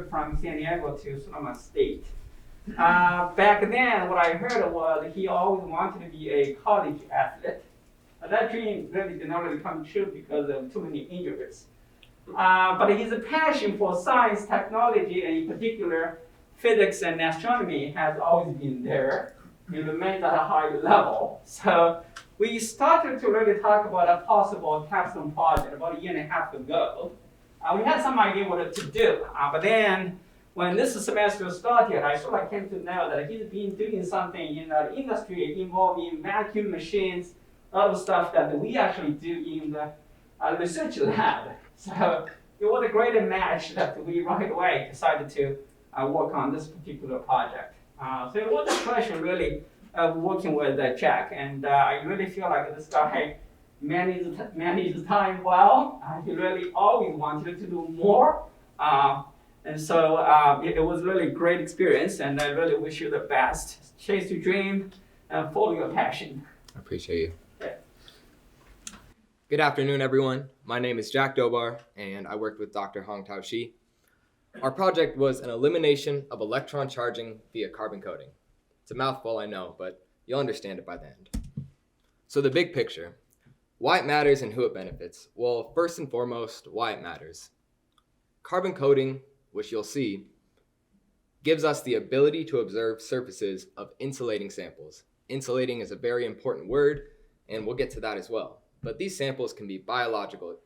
transferred from San Diego to Sonoma State. Back then, what I heard was he always wanted to be a college athlete. That dream really did not really come true because of too many injuries. But his passion for science, technology, and in particular physics and astronomy has always been there. It remains at a high level. So we started to really talk about a possible capstone project about a year and a half ago. We had some idea what to do, but then when this semester started, I sort of came to know that he's been doing something in the industry involving vacuum machines, a lot of stuff that we actually do in the research lab. So it was a great match that we right away decided to work on this particular project. So it was a pleasure really working with Jack, and I really feel like this guy managed time well. He really always wanted to do more. And so it was really a great experience, and I really wish you the best. Chase your dream and follow your passion. I appreciate you. Yeah. Good afternoon, everyone. My name is Jack Dobar, and I worked with Dr. Hong Tao Shi. Our project was an elimination of electron charging via carbon coating. It's a mouthful, I know, but you'll understand it by the end. So the big picture, why it matters and who it benefits. Well, first and foremost, why it matters. Carbon coating, which you'll see, gives us the ability to observe surfaces of insulating samples. Insulating is a very important word, and we'll get to that as well. But these samples can be biological,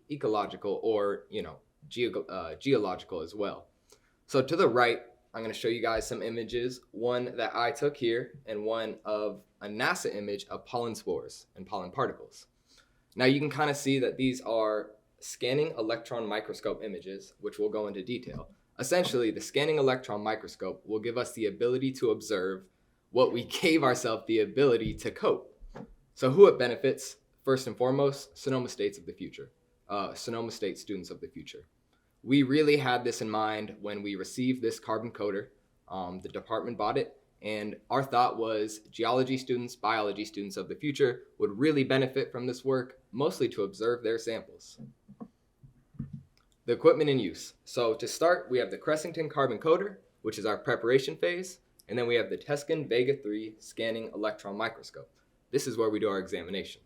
ecological, or geological as well. So to the right, I'm going to show you guys some images, one that I took here and one of a NASA image of pollen spores and pollen particles. Now you can kind of see that these are scanning electron microscope images, which we'll go into detail. Essentially, the scanning electron microscope will give us the ability to observe what we gave ourselves the ability to coat. So who it benefits, first and foremost, Sonoma State students of the future. We really had this in mind when we received this carbon coater. The department bought it, and our thought was geology students, biology students of the future would really benefit from this work, mostly to observe their samples. The equipment in use. So to start, we have the Cressington carbon coater, which is our preparation phase, and then we have the Teskin Vega 3 scanning electron microscope. This is where we do our examination.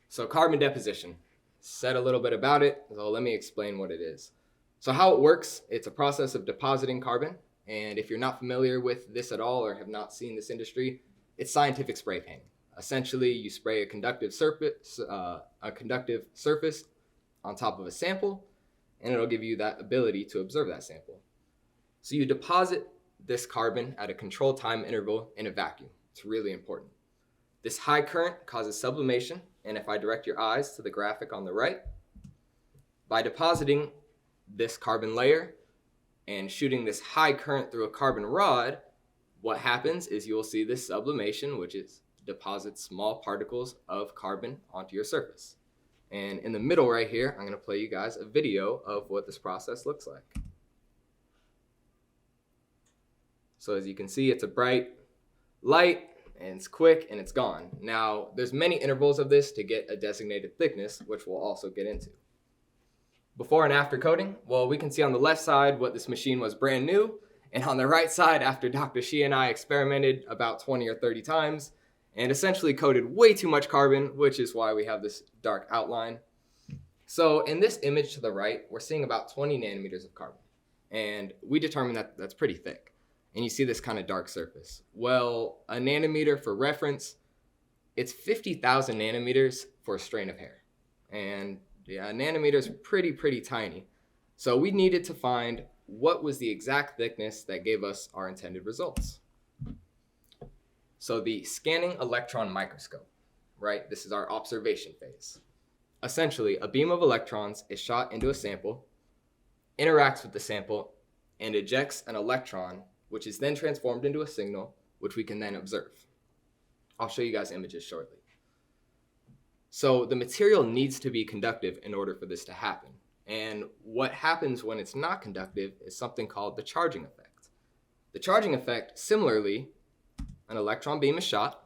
So carbon deposition. Said a little bit about it, so let me explain what it is. So how it works, it's a process of depositing carbon, and if you're not familiar with this at all or have not seen this industry, it's scientific spray painting. Essentially, you spray a conductive surface on top of a sample, and it'll give you that ability to observe that sample. So you deposit this carbon at a controlled time interval in a vacuum. It's really important. This high current causes sublimation, and if I direct your eyes to the graphic on the right, by depositing this carbon layer and shooting this high current through a carbon rod, what happens is you'll see this sublimation, which is deposits small particles of carbon onto your surface. And in the middle right here, I'm going to play you guys a video of what this process looks like. So as you can see, it's a bright light, and it's quick, and it's gone. Now, there's many intervals of this to get a designated thickness, which we'll also get into. Before and after coating, well, we can see on the left side what this machine was brand new, and on the right side, after Dr. Shi and I experimented about 20 or 30 times, and essentially coated way too much carbon, which is why we have this dark outline. So in this image to the right, we're seeing about 20 nanometers of carbon, and we determined that that's pretty thick. And you see this kind of dark surface. Well, a nanometer, for reference, it's 50,000 nanometers for a strain of hair. And yeah, a nanometer is pretty tiny. So we needed to find what was the exact thickness that gave us our intended results. So the scanning electron microscope, right? This is our observation phase. Essentially, a beam of electrons is shot into a sample, interacts with the sample, and ejects an electron, which is then transformed into a signal, which we can then observe. I'll show you guys images shortly. So the material needs to be conductive in order for this to happen. And what happens when it's not conductive is something called the charging effect. The charging effect, similarly, an electron beam is shot.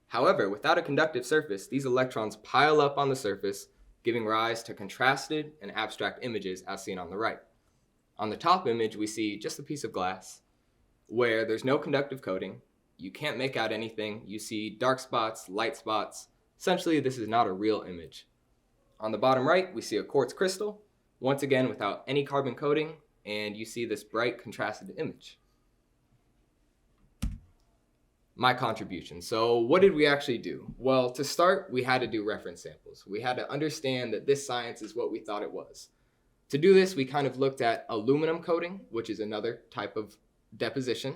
However, without a conductive surface, these electrons pile up on the surface, giving rise to contrasted and abstract images as seen on the right. On the top image, we see just a piece of glass where there's no conductive coating. You can't make out anything. You see dark spots, light spots. Essentially, this is not a real image. On the bottom right, we see a quartz crystal, once again without any carbon coating, and you see this bright contrasted image. My contribution. So what did we actually do? Well, to start, we had to do reference samples. We had to understand that this science is what we thought it was. To do this, we kind of looked at aluminum coating, which is another type of deposition.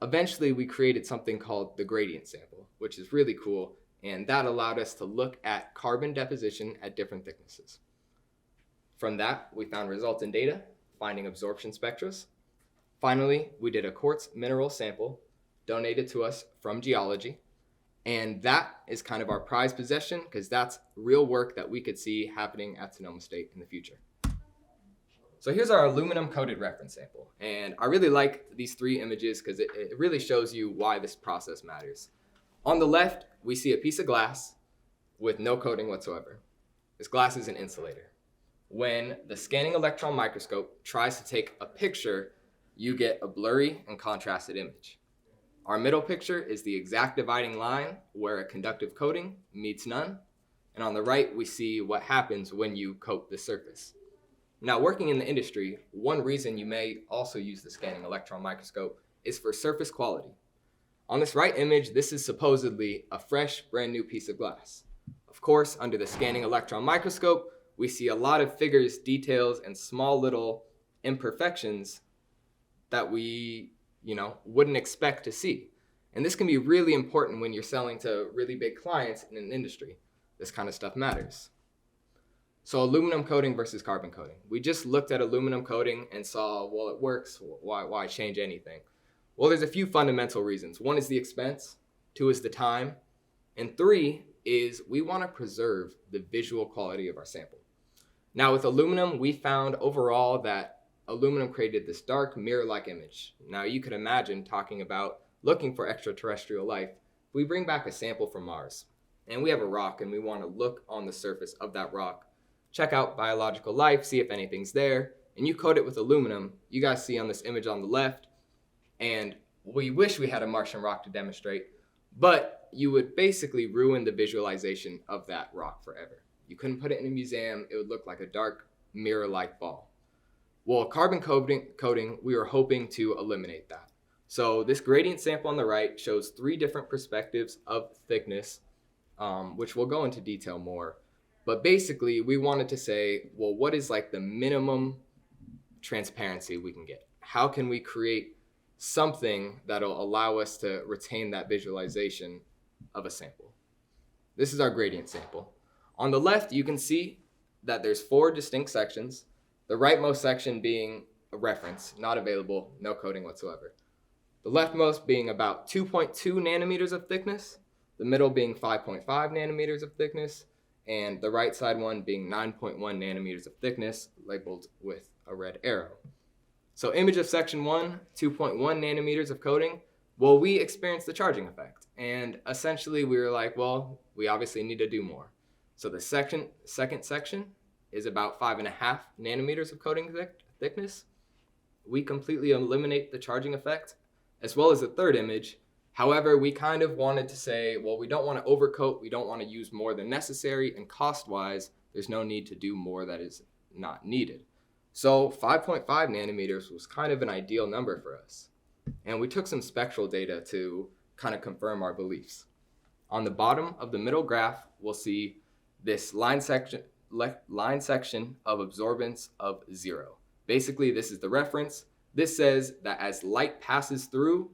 Eventually, we created something called the gradient sample, which is really cool, and that allowed us to look at carbon deposition at different thicknesses. From that, we found resultant data, finding absorption spectra. Finally, we did a quartz mineral sample donated to us from geology, and that is kind of our prized possession because that's real work that we could see happening at Sonoma State in the future. So here's our aluminum coated reference sample, and I really like these three images because it really shows you why this process matters. On the left, we see a piece of glass with no coating whatsoever. This glass is an insulator. When the scanning electron microscope tries to take a picture, you get a blurry and contrasted image. Our middle picture is the exact dividing line where a conductive coating meets none, and on the right, we see what happens when you coat the surface. Now, working in the industry, one reason you may also use the scanning electron microscope is for surface quality. On this right image, this is supposedly a fresh, brand new piece of glass. Of course, under the scanning electron microscope, we see a lot of figures, details, and small little imperfections that we, wouldn't expect to see. And this can be really important when you're selling to really big clients in an industry. This kind of stuff matters. So aluminum coating versus carbon coating. We just looked at aluminum coating and saw, well, it works. Why change anything? Well, there's a few fundamental reasons. One is the expense, 2 is the time, and 3 is we want to preserve the visual quality of our sample. Now with aluminum, we found overall that aluminum created this dark mirror-like image. Now you could imagine talking about looking for extraterrestrial life. We bring back a sample from Mars, and we have a rock, and we want to look on the surface of that rock, check out biological life, see if anything's there, and you coat it with aluminum. You guys see on this image on the left, and we wish we had a Martian rock to demonstrate, but you would basically ruin the visualization of that rock forever. You couldn't put it in a museum. It would look like a dark mirror-like ball. Well, carbon coating, we were hoping to eliminate that. So this gradient sample on the right shows 3 different perspectives of thickness, which we'll go into detail more. But basically, we wanted to say, well, what is like the minimum transparency we can get? How can we create something that'll allow us to retain that visualization of a sample? This is our gradient sample. On the left, you can see that there's 4 distinct sections, the rightmost section being a reference, not available, no coating whatsoever. The leftmost being about 2.2 nanometers of thickness, the middle being 5.5 nanometers of thickness, and the right side one being 9.1 nanometers of thickness, labeled with a red arrow. So image of section 1, 2.1 nanometers of coating, well, we experienced the charging effect. And essentially we were like, well, we obviously need to do more. So the second section is about 5.5 nanometers of coating thickness. We completely eliminate the charging effect, as well as the third image. However, we kind of wanted to say, well, we don't want to overcoat, we don't want to use more than necessary, and cost-wise, there's no need to do more that is not needed. So 5.5 nanometers was kind of an ideal number for us. And we took some spectral data to kind of confirm our beliefs. On the bottom of the middle graph, we'll see this line section of absorbance of 0. Basically, this is the reference. This says that as light passes through,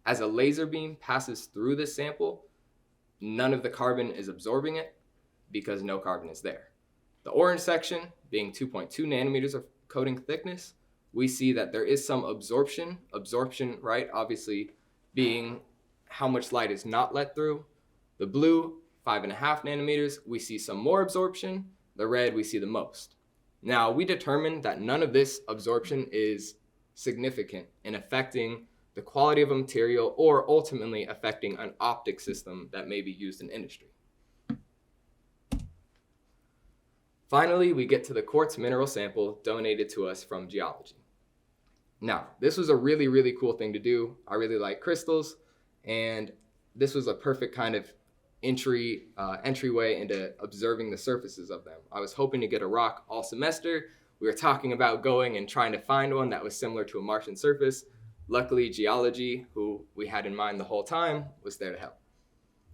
as a laser beam passes through this sample, none of the carbon is absorbing it because no carbon is there. The orange section being 2.2 nanometers of coating thickness, we see that there is some absorption, right, obviously being how much light is not let through. The blue, 5.5 nanometers, we see some more absorption. The red, we see the most. Now, we determined that none of this absorption is significant in affecting the quality of a material or ultimately affecting an optic system that may be used in industry. Finally, we get to the quartz mineral sample donated to us from geology. Now, this was a really, really cool thing to do. I really like crystals, and this was a perfect kind of entryway into observing the surfaces of them. I was hoping to get a rock all semester. We were talking about going and trying to find one that was similar to a Martian surface. Luckily, geology, who we had in mind the whole time, was there to help.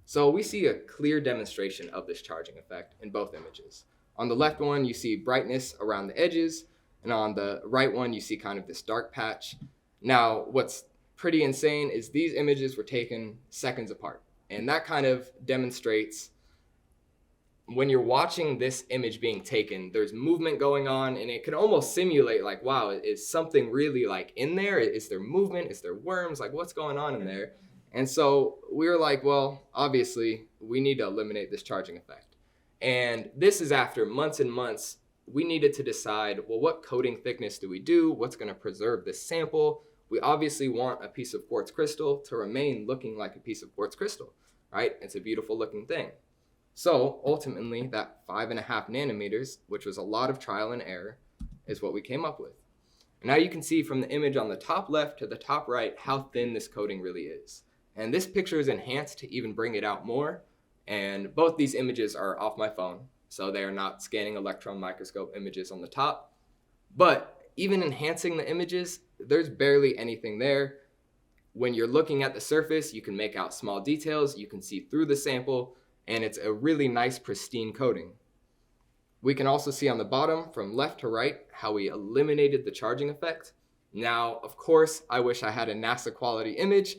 So we see a clear demonstration of this charging effect in both images. On the left one, you see brightness around the edges, and on the right one, you see kind of this dark patch. Now, what's pretty insane is these images were taken seconds apart. And that kind of demonstrates when you're watching this image being taken, there's movement going on, and it can almost simulate like, wow, is something really like in there? Is there movement? Is there worms? Like, what's going on in there? And so we were like, well, obviously, we need to eliminate this charging effect. And this is after months and months. We needed to decide, well, what coating thickness do we do? What's going to preserve this sample? We obviously want a piece of quartz crystal to remain looking like a piece of quartz crystal, right? It's a beautiful looking thing. So ultimately, that 5.5 nanometers, which was a lot of trial and error, is what we came up with. And now you can see from the image on the top left to the top right how thin this coating really is. And this picture is enhanced to even bring it out more. And both these images are off my phone, so they are not scanning electron microscope images on the top. But even enhancing the images, there's barely anything there. When you're looking at the surface, you can make out small details, you can see through the sample, and it's a really nice pristine coating. We can also see on the bottom from left to right how we eliminated the charging effect. Now, of course, I wish I had a NASA quality image.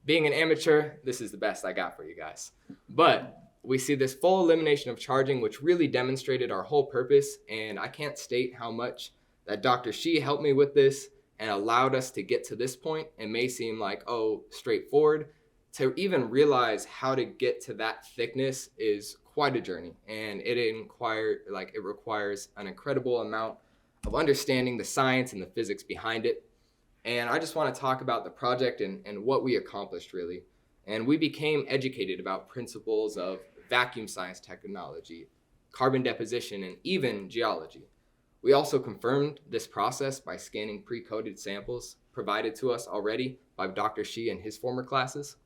Being an amateur, this is the best I got for you guys. But we see this full elimination of charging, which really demonstrated our whole purpose, and I can't state how much that Dr. Shi helped me with this and allowed us to get to this point. It may seem like, oh, straightforward. To even realize how to get to that thickness is quite a journey, and it requires an incredible amount of understanding the science and the physics behind it. And I just want to talk about the project and what we accomplished, really. And we became educated about principles of vacuum science technology, carbon deposition, and even geology. We also confirmed this process by scanning pre-coded samples provided to us already by Dr. Shi and his former classes.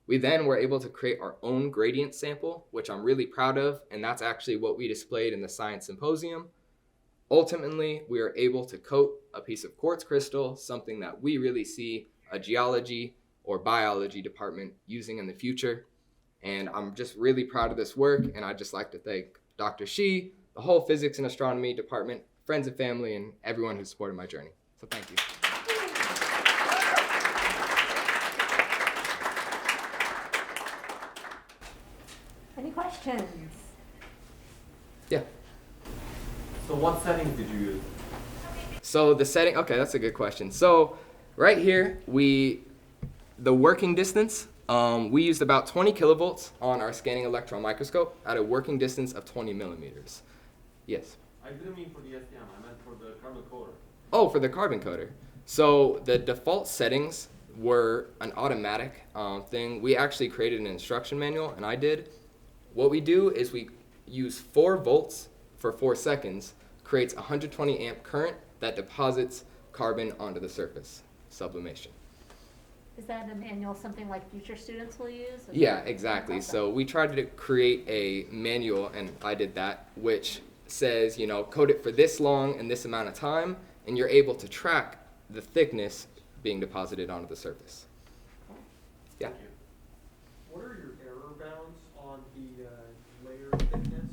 We then were able to create our own gradient sample, which I'm really proud of, and that's actually what we displayed in the Science Symposium. Ultimately, we are able to coat a piece of quartz crystal, something that we really see a geology or biology department using in the future. And I'm just really proud of this work, and I'd just like to thank Dr. Shi, the whole physics and astronomy department, friends and family, and everyone who supported my journey. So thank you. Any questions? Yeah. So what settings did you use? So the setting, okay, that's a good question. So right here, the working distance, we used about 20 kilovolts on our scanning electron microscope at a working distance of 20 millimeters. Yes? I didn't mean for the STM, I meant for the carbon coater. Oh, for the carbon coater. So the default settings were an automatic thing. We actually created an instruction manual, and I did. What we do is we use 4 volts for 4 seconds, creates 120 amp current that deposits carbon onto the surface, sublimation. Is that a manual something like future students will use? Yeah, exactly. So we tried to create a manual, and I did that, which says, code it for this long and this amount of time, and you're able to track the thickness being deposited onto the surface. Yeah. What are your error bounds on the layer thickness?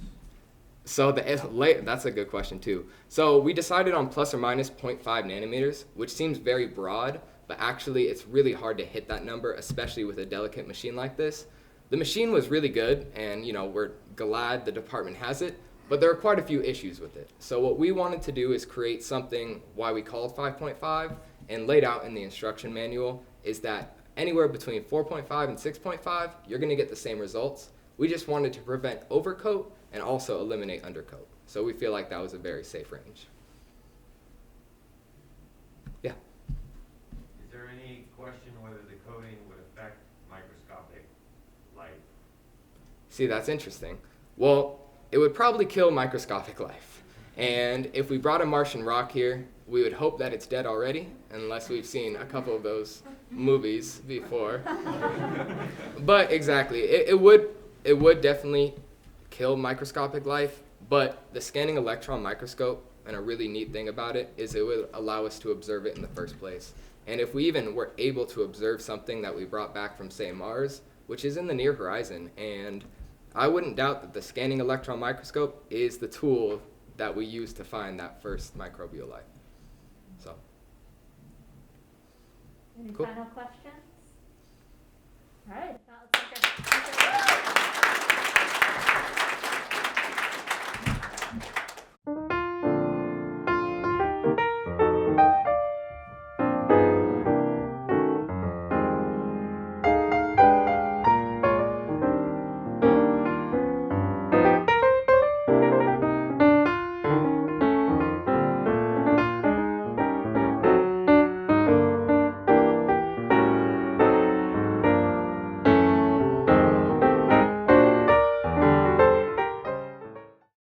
So that's a good question too. So we decided on plus or minus 0.5 nanometers, which seems very broad, but actually it's really hard to hit that number, especially with a delicate machine like this. The machine was really good, and we're glad the department has it, but there are quite a few issues with it. So what we wanted to do is create something why we called 5.5, and laid out in the instruction manual is that anywhere between 4.5 and 6.5, you're going to get the same results. We just wanted to prevent overcoat and also eliminate undercoat. So we feel like that was a very safe range. Yeah. Is there any question whether the coating would affect microscopic light? See, that's interesting. Well, it would probably kill microscopic life. And if we brought a Martian rock here, we would hope that it's dead already, unless we've seen a couple of those movies before. But exactly, it would definitely kill microscopic life, but the scanning electron microscope, and a really neat thing about it, is it would allow us to observe it in the first place. And if we even were able to observe something that we brought back from, say, Mars, which is in the near horizon, and I wouldn't doubt that the scanning electron microscope is the tool that we use to find that first microbial life. So, Any Cool. final questions? All right.